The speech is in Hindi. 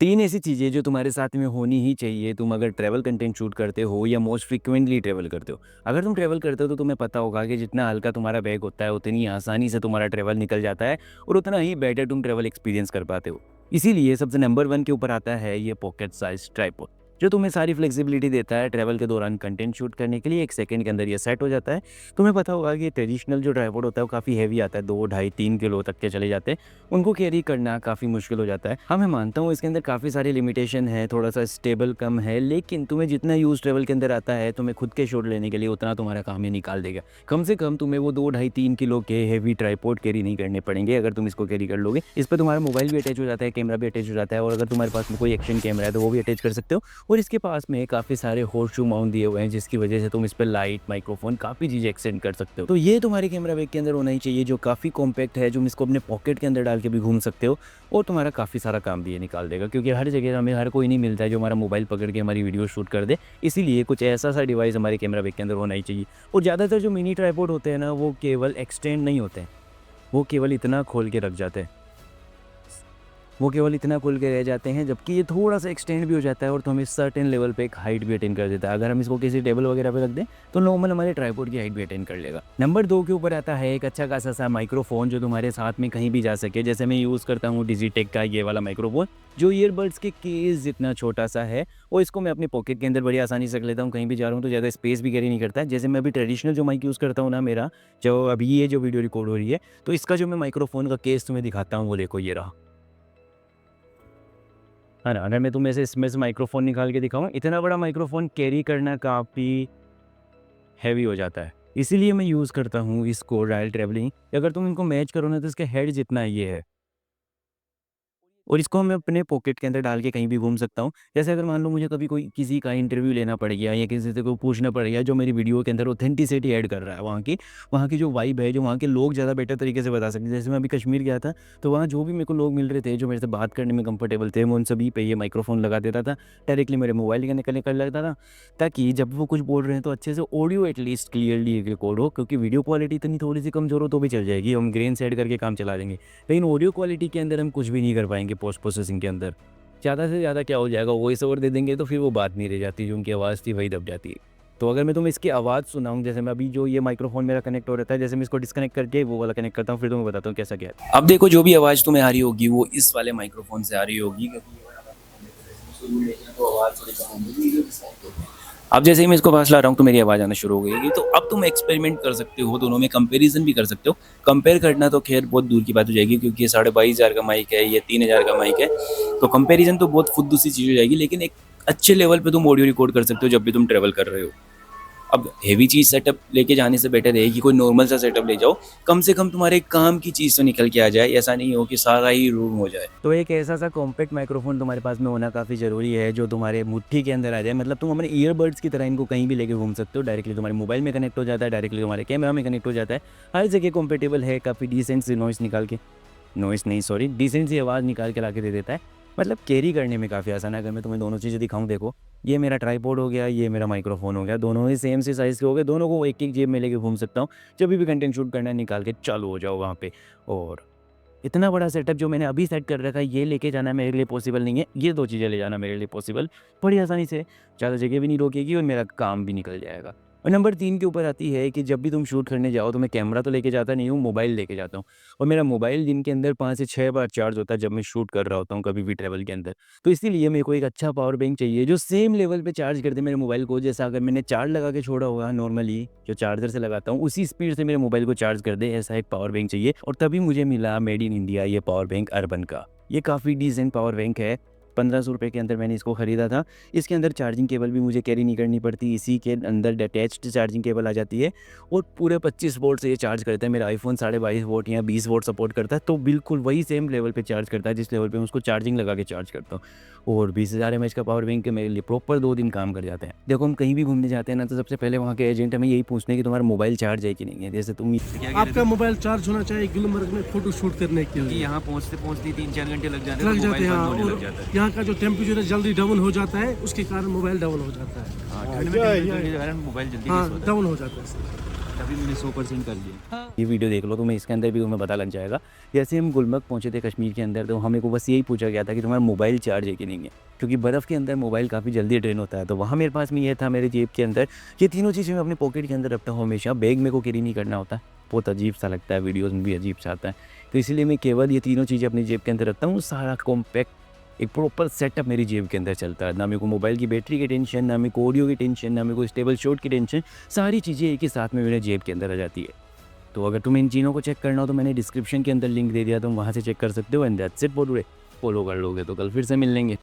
3 ऐसी चीज़ें जो तुम्हारे साथ में होनी ही चाहिए, तुम अगर ट्रैवल कंटेंट शूट करते हो या मोस्ट फ्रीक्वेंटली ट्रैवल करते हो। अगर तुम ट्रैवल करते हो तो तुम्हें पता होगा कि जितना हल्का तुम्हारा बैग होता है, उतनी आसानी से तुम्हारा ट्रैवल निकल जाता है और उतना ही बेटर तुम ट्रैवल एक्सपीरियंस कर पाते हो। इसीलिए सबसे नंबर 1 के ऊपर आता है ये पॉकेट साइज़ ट्राइपॉड, जो तुम्हें सारी फ्लेक्सिबिलिटी देता है ट्रैवल के दौरान कंटेंट शूट करने के लिए। 1 सेकंड के अंदर ये सेट हो जाता है। तुम्हें पता होगा कि ट्रेडिशनल जो ट्राइपॉड होता है वो काफ़ी हेवी आता है, 2, ढाई, 3 किलो तक के चले जाते हैं। उनको कैरी करना काफ़ी मुश्किल हो जाता है। हाँ, मैं मानता हूँ इसके अंदर काफ़ी सारी लिमिटेशन है, थोड़ा-सा स्टेबल कम है, लेकिन तुम्हें जितना यूज़ ट्रैवल के अंदर आता है, तुम्हें खुद के शॉट लेने के लिए उतना तुम्हारा काम ये निकाल देगा। कम से कम तुम्हें वो 2, ढाई, 3 किलो के हेवी ट्राइपॉड कैरी नहीं करने पड़ेंगे अगर तुम इसको कैरी कर लोगे। इस पे तुम्हारा मोबाइल भी अटैच हो जाता है, कैमरा भी अटैच हो जाता है और अगर तुम्हारे पास में कोई एक्शन कैमरा है तो वो भी अटैच कर सकते हो। और इसके पास में काफ़ी सारे होर्सशू माउंट दिए हुए हैं, जिसकी वजह से तुम इस पे लाइट, माइक्रोफ़ोन काफ़ी चीज़ें एक्सटेंड कर सकते हो। तो ये तुम्हारे कैमरा बैग के अंदर होना ही चाहिए, जो काफ़ी कॉम्पैक्ट है, तुम इसको अपने पॉकेट के अंदर डाल के भी घूम सकते हो और तुम्हारा काफ़ी सारा काम भी ये निकाल देगा, क्योंकि हर जगह हमें हर कोई नहीं मिलता है जो हमारा मोबाइल पकड़ के हमारी वीडियो शूट कर दे। इसीलिए कुछ ऐसा सा डिवाइस हमारे कैमरा बैग के अंदर होना ही चाहिए। और ज़्यादातर जो मिनी ट्राइपॉड होते हैं ना, वो केवल एक्सटेंड नहीं होते हैं, वो केवल इतना खोल के रख जाते हैं। वो केवल इतना खुल के रह जाते हैं, जबकि ये थोड़ा-सा एक्सटेंड भी हो जाता है और तो हमें सर्टेन लेवल पे एक हाइट भी अटेन कर देता है। अगर हम इसको किसी टेबल वगैरह पे रख दें, तो नॉर्मल हमारे ट्राइपॉड की हाइट भी अटेन कर लेगा। नंबर 2 के ऊपर आता है एक अच्छा खासा सा माइक्रोफ़ोन, जो तुम्हारे साथ में कहीं भी जा सके। जैसे मैं यूज़ करता हूँ डिजिटेक का ये वाला माइक्रोफ़ोन, जो ईयरबड्स के केस जितना छोटा-सा है और इसको मैं अपनी पॉकेट के अंदर बड़ी आसानी से रख लेता हूँ। कहीं भी जा रहा हूँ तो ज़्यादा स्पेस भी कैरी नहीं करता है। जैसे मैं अभी ट्रेडिशनल जो माइक यूज़ करता हूँ ना मेरा, जो अभी ये जो वीडियो रिकॉर्ड हो रही है, तो इसका जो मैं माइक्रोफ़ोन का केस तुम्हें दिखाता हूँ, वो देखो ये रहा। है ना? अगर मैं तुम्हें ऐसे इसमें से माइक्रोफ़ोन निकाल के दिखाऊँ, इतना बड़ा माइक्रोफ़ोन कैरी करना काफ़ी हैवी हो जाता है। इसीलिए मैं यूज़ करता हूँ इसको व्हाइल ट्रैवलिंग। अगर तुम इनको मैच करो ना, तो इसका हेड जितना ये है। और इसको मैं अपने पॉकेट के अंदर डाल के कहीं भी घूम सकता हूँ। जैसे अगर मान लो मुझे कभी कोई किसी का इंटरव्यू लेना पड़ गया या किसी से को पूछना पड़ गया, जो मेरी वीडियो के अंदर ऑथेंटिसिटी ऐड कर रहा है, वहाँ की जो वाइब है, जो वहाँ के लोग ज़्यादा बेटर तरीके से बता सकते हैं। जैसे मैं अभी कश्मीर गया था, तो वहाँ जो भी मेरे को लोग मिल रहे थे, जो मेरे से बात करने में कंफर्टेबल थे, मैं उन सभी पे ये माइक्रोफ़ोन लगा देता था। डायरेक्टली मेरे मोबाइल के कनेक्ट कर लेता था, ताकि जब वो कुछ बोल रहे हैं तो अच्छे से ऑडियो एटलीस्ट क्लियरली रिकॉर्ड हो, क्योंकि वीडियो क्वालिटी इतनी थोड़ी-सी कमज़ोर हो तो भी चल जाएगी, हम ग्रेन सेट करके काम चला देंगे। लेकिन ऑडियो क्वालिटी के अंदर हम कुछ भी नहीं कर पाएँगे पोस्ट प्रोसेसिंग के अंदर। ज़्यादा से ज़्यादा क्या हो जाएगा, वॉइस ओवर दे देंगे तो फिर वो बात नहीं रह जाती, जो उनकी आवाज़ थी वही दब जाती है। तो अगर मैं तुम्हें इसकी आवाज़ सुनाऊँ, जैसे मैं अभी जो ये माइक्रोफ़ोन मेरा कनेक्ट हो रहता है, जैसे मैं इसको डिस्कनेक्ट करके वो वाला कनेक्ट करता हूँ, फिर तुम्हें बताता हूँ कैसा क्या है। अब देखो, जो भी आवाज़ तुम्हें आ रही होगी वो इस वाले माइक्रोफ़ोन से आ रही होगी, क्योंकि ये वाला माइक्रोफ़ोन शुरू में तो आवाज़ थोड़ी कम होगी। अब जैसे ही मैं इसको पास ला रहा हूँ तो मेरी आवाज़ आना शुरू हो गई। तो अब तुम एक्सपेरिमेंट कर सकते हो, दोनों में कंपैरिज़न भी कर सकते हो। कंपेयर करना तो ख़ैर बहुत दूर की बात हो जाएगी, क्योंकि ये 22,500 का माइक है, ये 3,000 का माइक है। तो कंपैरिज़न तो बहुत फुद्दू सी चीज़ हो जाएगी, लेकिन एक अच्छे लेवल पे तुम ऑडियो रिकॉर्ड कर सकते हो जब भी तुम ट्रैवल कर रहे हो। अब हेवी चीज़ सेटअप लेके जाने से बेटर है कि कोई नॉर्मल सा सेटअप ले जाओ। कम से कम तुम्हारे काम की चीज़ तो निकल के आ जाए, ऐसा नहीं हो कि सारा ही रूम हो जाए। तो एक ऐसा सा कॉम्पैक्ट माइक्रोफ़ोन तुम्हारे पास में होना काफ़ी ज़रूरी है, जो तुम्हारे मुट्ठी के अंदर आ जाए। मतलब तुम अपने ईयरबड्स की तरह इनको कहीं भी लेके घूम सकते हो। डायरेक्टली तुम्हारे मोबाइल में कनेक्ट हो जाता है, डायरेक्टली तुम्हारे कैमरा में कनेक्ट हो जाता है। हर जगह कॉम्पैटिबल है, काफ़ी डिसेंट सी नॉइज़ निकाल के, नॉइज़ नहीं सॉरी, डिसेंट सी आवाज़ निकाल के लाके दे देता है। मतलब कैरी करने में काफ़ी आसान है। अगर मैं तुम्हें दोनों चीज़ें दिखाऊँ, देखो, ये मेरा ट्राइपॉड हो गया, ये मेरा माइक्रोफ़ोन हो गया, दोनों ही सेम से साइज़ के हो गए, दोनों को एक-एक जेब में लेके घूम सकता हूँ। जब भी कंटेंट शूट करना है, निकाल के चालू हो जाओ वहाँ पे। और इतना बड़ा सेटअप जो मैंने अभी सेट कर रखा है, ये लेके जाना मेरे लिए पॉसिबल नहीं है। ये 2 चीज़ें ले जाना मेरे लिए पॉसिबल, बड़ी आसानी से, ज़्यादा जगह भी नहीं रोकेगी और मेरा काम भी निकल जाएगा। और नंबर 3 के ऊपर आती है कि जब भी तुम शूट करने जाओ तो मैं कैमरा तो लेके जाता नहीं हूँ, मोबाइल लेके जाता हूँ। और मेरा मोबाइल दिन के अंदर 5 से 6 बार चार्ज होता है जब मैं शूट कर रहा होता हूँ कभी भी ट्रैवल के अंदर। तो इसीलिए मेरे को एक अच्छा पावर बैंक चाहिए, जो सेम लेवल पे चार्ज कर दे मेरे मोबाइल को। जैसा अगर मैंने चार्ज लगा के छोड़ा होगा नॉर्मली, जो चार्जर से लगाता हूँ, उसी स्पीड से मेरे मोबाइल को चार्ज कर दे, ऐसा एक पावर बैंक चाहिए। और तभी मुझे मिला मेड इन इंडिया ये पावर बैंक अर्बन का। ये काफ़ी डिसेंट पावर बैंक है। 1500 रुपए के अंदर मैंने इसको खरीदा था। इसके अंदर चार्जिंग केबल भी मुझे कैरी नहीं करनी पड़ती, इसी के अंदर अटैच्ड चार्जिंग केबल आ जाती है और पूरे 25 वोल्ट से ये चार्ज करता है। मेरा आईफ़ोन 22.5 वोल्ट या 20 वोल्ट सपोर्ट करता है, तो बिल्कुल वही सेम लेवल पे चार्ज करता है जिस लेवल पे मैं उसको चार्जिंग लगा के चार्ज करता हूँ। और 20,000 एमएच का पावर बैंक मेरे लिए प्रॉपर 2 दिन काम कर जाते हैं। देखो, हम कहीं भी घूमने जाते हैं ना, तो सबसे पहले वहाँ के एजेंट हमें यही पूछते हैं कि तुम्हारा मोबाइल चार्ज है कि नहीं है। जैसे तुम क्या कह रहे आपका थे? मोबाइल चार्ज होना चाहिए गुलमर्ग में फ़ोटो शूट करने के क्योंकि लिए। यहाँ पहुँचते-पहुँचते 3-4 घंटे लग जाते हैं, लग तो जाते मोबाइल हैं, बंद हाँ, होने और लग जाता है। यहाँ का जो टेम्परेचर है जल्दी डाउन हो जाता है, उसके कारण मोबाइल डाउन हो जाता है। हाँ, ठंड में टेम्परेचर के कारण मोबाइल जल्दी हाँ, हीट होता है। डाउन हो जाता है सर। तभी मैंने 100% कर लिया। ये वीडियो देख लो, तुम्हें इसके अंदर भी तुम्हें पता लग जाएगा। जैसे हम गुलमर्ग पहुंचे थे कश्मीर के अंदर, तो हमें को बस यही पूछा गया था कि तुम्हारा मोबाइल चार्ज है कि नहीं है, क्योंकि बर्फ़ के अंदर मोबाइल काफ़ी जल्दी ड्रेन होता है। तो वहाँ मेरे पास में ये था मेरे जेब के अंदर। ये तीनों चीज़ें मैं अपने पॉकेट के अंदर रखता हूँ हमेशा। बैग मेरे को कैरी नहीं करना होता, बहुत अजीब सा लगता है, वीडियोज़ में भी अजीब सा आता है। तो इसीलिए मैं केवल ये तीनों चीज़ें अपनी जेब के अंदर रखता हूँ। सारा कॉम्पैक्ट एक प्रॉपर सेटअप मेरी जेब के अंदर चलता है। ना मेरे को मोबाइल की बैटरी की टेंशन, ना मेरे को ऑडियो की टेंशन, ना मेरे को स्टेबल शॉट की टेंशन। सारी चीज़ें एक ही साथ में मेरे जेब के अंदर आ जाती है। तो अगर तुम्हें इन चीज़ों को चेक करना हो तो मैंने डिस्क्रिप्शन के अंदर लिंक दे दिया, तुम वहाँ से चेक कर सकते हो। And that's it for today. Follow कर लोगे तो कल फिर से मिल लेंगे।